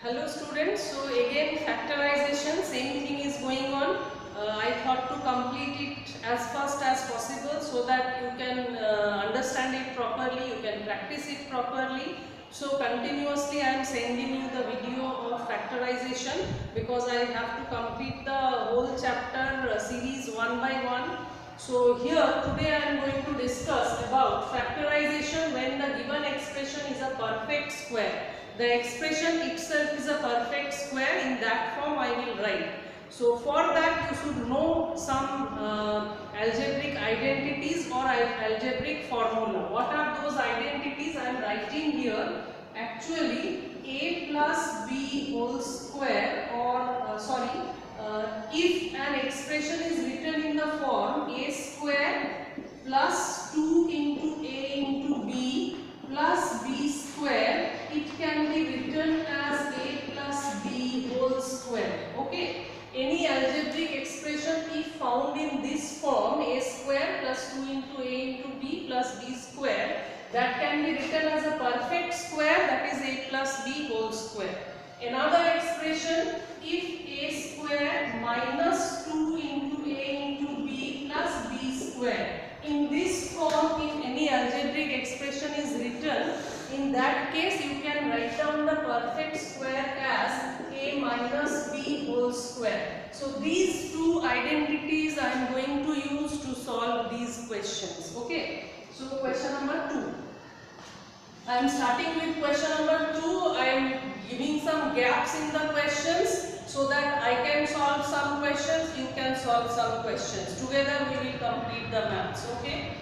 Hello students, so again factorization, same thing is going on. I thought to complete it as fast as possible so that you can understand it properly, you can practice it properly. So continuously I am sending you the video of factorization because I have to complete the whole chapter series one by one. So here today I am going to discuss about factorization when the given expression is a perfect square. The expression itself is a perfect square. In that form I will write. So for that you should know some algebraic identities or algebraic formula. What are those identities I am writing here? Actually a plus b whole square if an expression is written in the form a square plus 2 into a into b plus b square, it can be written as a plus b whole square. Okay, any algebraic expression if found in this form a square plus 2 into a into b plus b square, that can be written as a perfect square, that is a plus b whole square. Another expression, if a square minus 2 into a into b plus b square, in this form if any algebraic expression is written, in that case you can write down the perfect square as a minus b whole square. So these two identities I am going to use to solve these questions. Okay, so question number 2. I am starting with question number 2. I am giving some gaps in the questions so that I can solve some questions, you can solve some questions. Together we will complete the maths. Okay.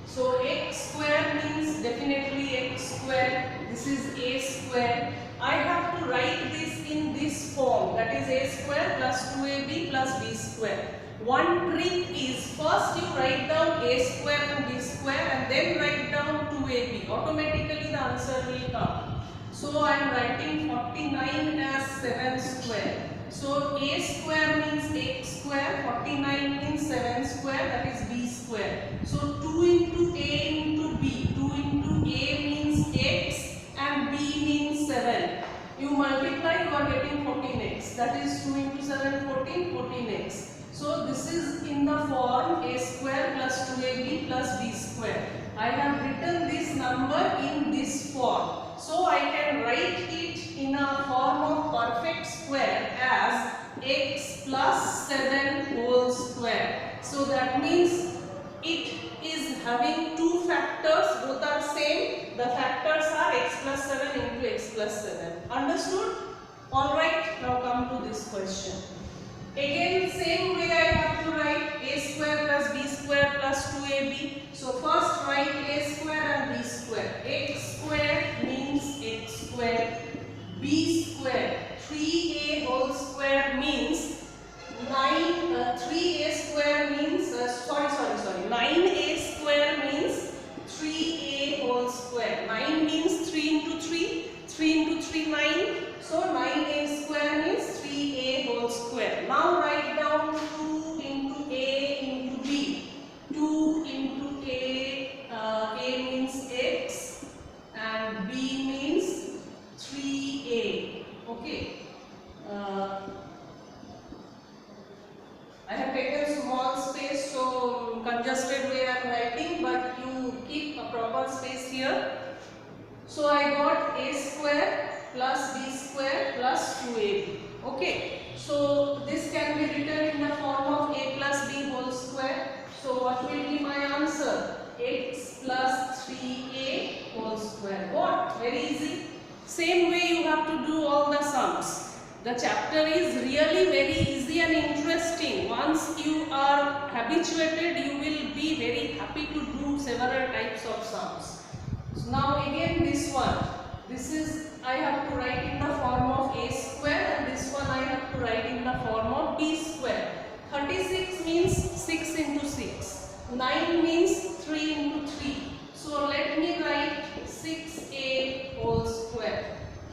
So x square means definitely x square. This is a square. I have to write this in this form, that is a square plus 2ab plus b square. One trick is first you write down a square and b square and then write down 2ab. Automatically the answer will come. So I am writing 49 as 7 square. So a square means x square, 49 means 7 square, that is b square. So 2 into a into b, 2 into a means x and b means 7. You multiply, you are getting 14x, that is 2 into 7, 14, 14x. So this is in the form a square plus 2ab plus b square. I have written this number in this form. So I can write it in a form of perfect square as x plus 7 whole square. So that means it is having two factors, both are same. The factors are x plus 7 into x plus 7. Understood? Alright, now come to this question. Again same way I have to write a square plus b square plus 2ab. So first write a square and b square. X square means x square. B square, 3a whole square means 3a square means 9a square means 3a whole square. 9 means 3 into 3, 3 into 3 9. So 9a square means 3a whole square. Now write down 2 into a into b. 2 into a means x and b means 3a. Okay. I have taken small space, so congested way I am writing, but you keep a proper space here. So I got a square plus b square plus 2ab. Okay. So this can be written in the form of a plus b whole square. So what will be my answer? X plus 3a whole square. What? Very easy. Same way you have to do all the sums. The chapter is really very easy and interesting. Once you are habituated, you will be very happy to do several types of sums. So now again this one. This is I have to write in the form of a square and this one I have to write in the form of b square. 36 means 6 into 6. 9 means 3 into 3. So let me write 6a whole square.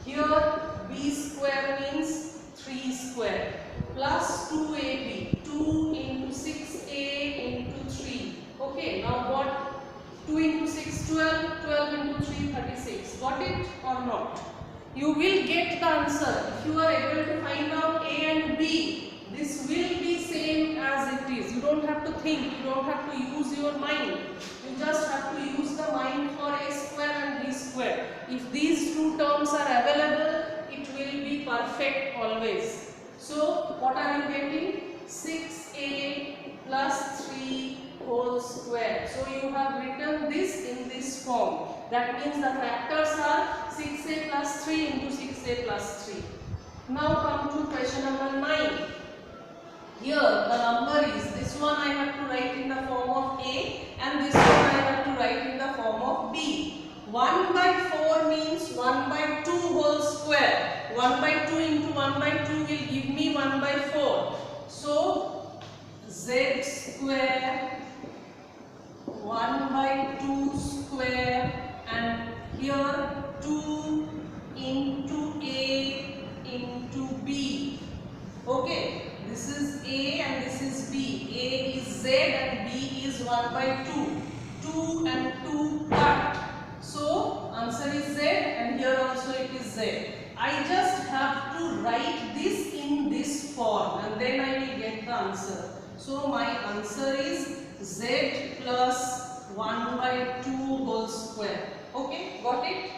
Here b square means 3 square plus 2ab. 2 into 6a into 3. Okay, now what? 2 into 6, 12. 12 into 3, 36. Got it or not? you will get the answer. If you are able to find out A and B, this will be same as it is. You don't have to think, you don't have to use your mind. You just have to use the mind for A square and B square. If these two terms are available, it will be perfect always. So what are you getting? 6A plus 3 whole square. So you have written this in this form. That means the factors are 6A plus 3 into 6A plus 3. Now come to question number 9. Here the number is, this one I have to write in the form of A and this one I have to write in the form of B. 1 by 4 means 1 by 2 whole square. 1 by 2 into 1 by 2 will give me 1 by 4. So Z square 1 by 2 square, and here 2 into A into B. Okay, this is A and this is B. A is Z and B is 1 by 2. 2 and 2 cut. So answer is Z and here also it is Z. I just have to write this in this form and then I will get the answer. So my answer is Z plus 1 by 2 whole square. Okay, got it?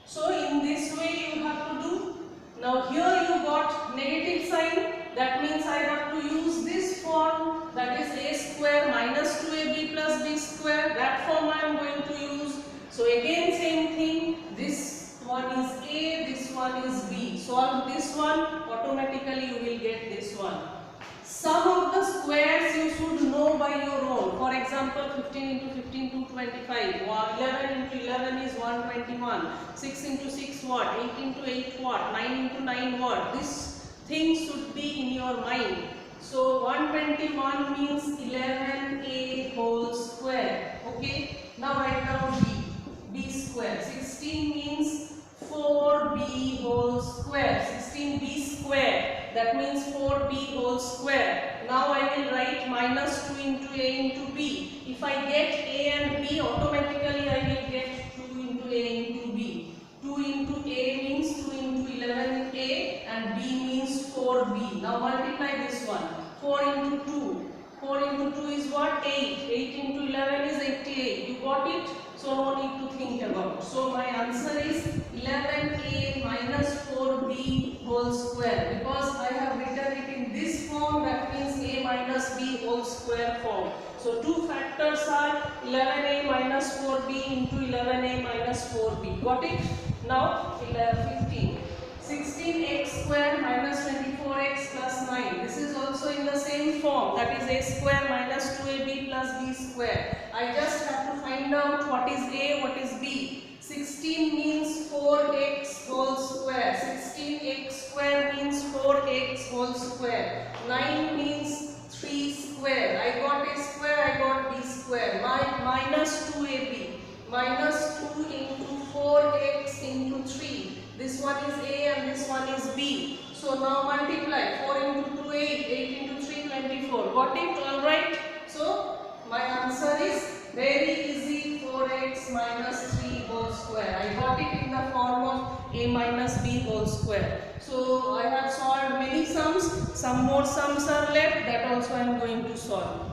So in this way you have to do. Now here you got negative sign. That means I have to use this form, that is A square minus 2AB plus B square. That form I am going to use. So again same thing. This one is A, this one is B. Solve this one, automatically you will get this one. Sum of the squares you should know by your own. For example, 15 into 15 225. 11 into 11 is 121. 6 into 6 what? 8 into 8 what? 9 into 9 what? This thing should be in your mind. So 121 means 11A whole square. Okay. Now write down B. B square. 16 means 4B whole square. 16B square. That means 4B whole square. Now I will write minus 2 into A into B. If I get A and B, automatically I will get 2 into A into B. 2 into A means 2 into 11A and B means 4B. Now multiply this one. 4 into 2. 4 into 2 is what? 8. 8 into 11 is 88. You got it? So no need to think about. So my answer is 11A minus 4B whole square. Because I have written it in this form, that means A minus B whole square form. So two factors are 11A minus 4B into 11A minus 4B. Got it? Now 15. 16x square minus 24x plus 9. This is also in the same form, that is A square minus 2AB plus B square. I just have to find out what is A, what is B. 16 means 4x whole square. 16x square means 4x whole square. 9 means 3 square. I got A square, I got B square. Minus 2AB. Minus 2 into 4x into 3. This one is A and this one is B. So now multiply. 4 into 2, 8. 8 into 3, 24. Got it? Alright. So my answer is very easy. 4x minus 3 whole square. I got it in the form of A minus B whole square. So I have solved many sums. Some more sums are left. That also I am going to solve.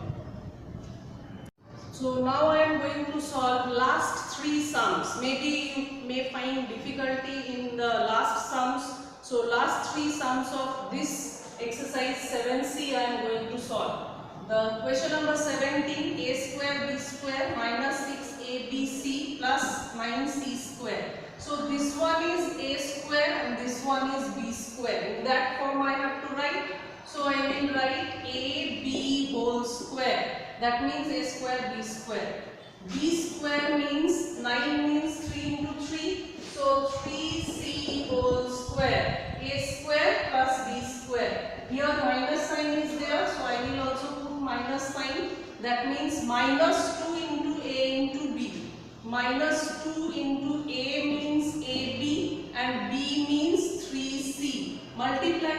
So now I am going to solve last 3 sums. Maybe you may find difficulty in the last sums. So last 3 sums of this exercise 7C I am going to solve. The question number 17, A square B square minus 6ABC plus 9C square. So this one is A square and this one is B square. In that form I have to write. So I will write AB whole square. That means A square B square. B square means 9 means 3 into 3. So 3C whole square. A square plus B square. Here minus sign is there. So I will also put minus sign. That means minus 2 into A into B. Minus 2 into A means AB and B means 3C. Multiply.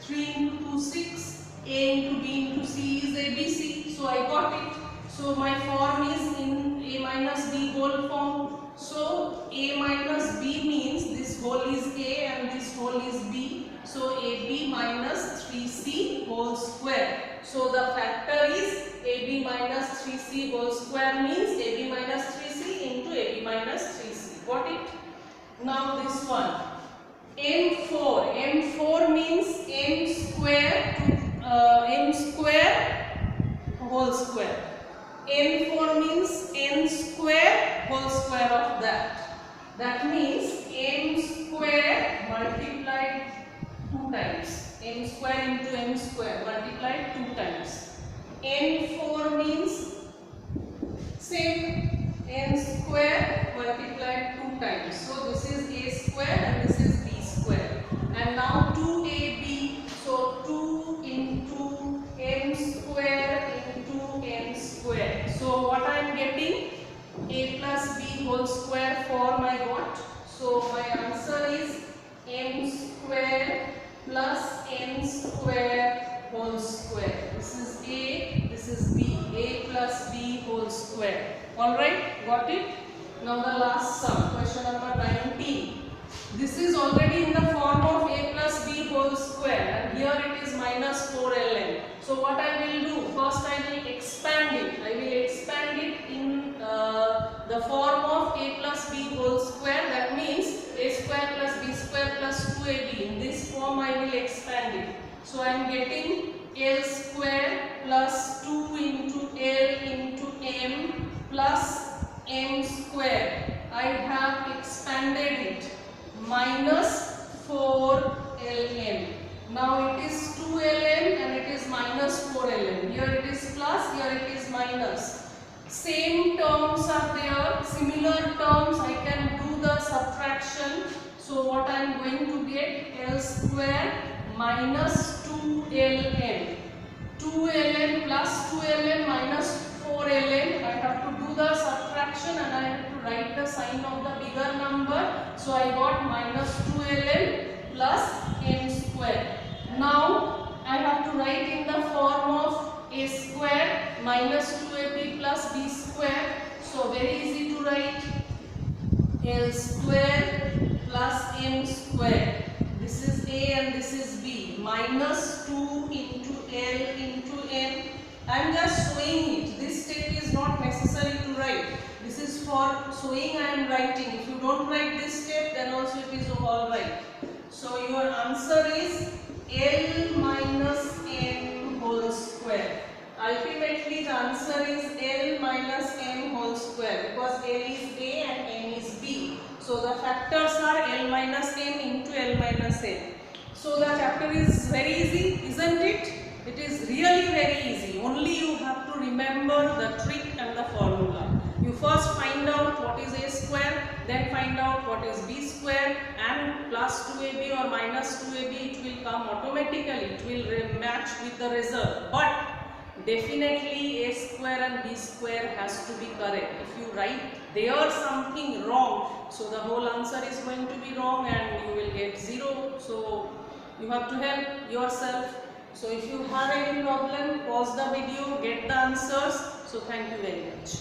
3 into 2, 6. A into B into C is ABC. So I got it. So my form is in A minus B whole form. So a minus b means this whole is a and this whole is b. So ab minus 3c whole square. So the factor is ab minus 3c whole square means ab minus 3c into ab minus 3c. Got it? Now this one m4 means m square whole square. m4 means n square whole square of that. That means m square multiplied 2 times. m square into m square multiplied 2 times. n4 means same, n square multiplied 2 times. So this is a square and this is b square. And now 2ab, so 2 into m square into m square. So what I am getting? A plus b whole square form I got. So my answer is m square plus n square whole square. This is a, this is b. A plus b whole square. Alright, got it? Now the last sum, question number 19. This is already in the form of a plus b whole square and here it is minus 4ln. So what I will do? First I will expand it. I will expand it in the form of a plus b whole square. That means a square plus b square plus 2ab. In this form I will expand it. So I am getting l square plus 2 into l into m plus m square. I have expanded it minus 4ln. Now it is 2ln and it is minus 4ln. Here it is plus, here it is minus. Same terms are there, similar terms. I can do the subtraction. So what I am going to get? L square minus 2ln. 2ln plus 2ln minus 4ln. I have to do the subtraction and I have to write the sign of the bigger number. So I got minus 2ln plus m square. Now I have to write in the form of a square minus 2ab plus b square. So very easy to write. L square plus m square. This is a and this is b. Minus 2 into l into m. I am just showing it. This step is not necessary to write. This is for showing I am writing. If you don't write this step, then also it is alright. So your answer is L minus m whole square. Ultimately the answer is L minus m whole square because L is a and m is b. So the factors are L minus m into L minus m. So the chapter is very easy, isn't it? It is really very easy. Only you have to remember the trick and the formula. You first find out what is a square, then find out what is b square, and plus 2ab or minus 2ab, it will come automatically. It will match with the result. But definitely a square and b square has to be correct. If you write there something wrong, so the whole answer is going to be wrong and you will get 0. So you have to help yourself. So if you have any problem, pause the video, get the answers. So thank you very much.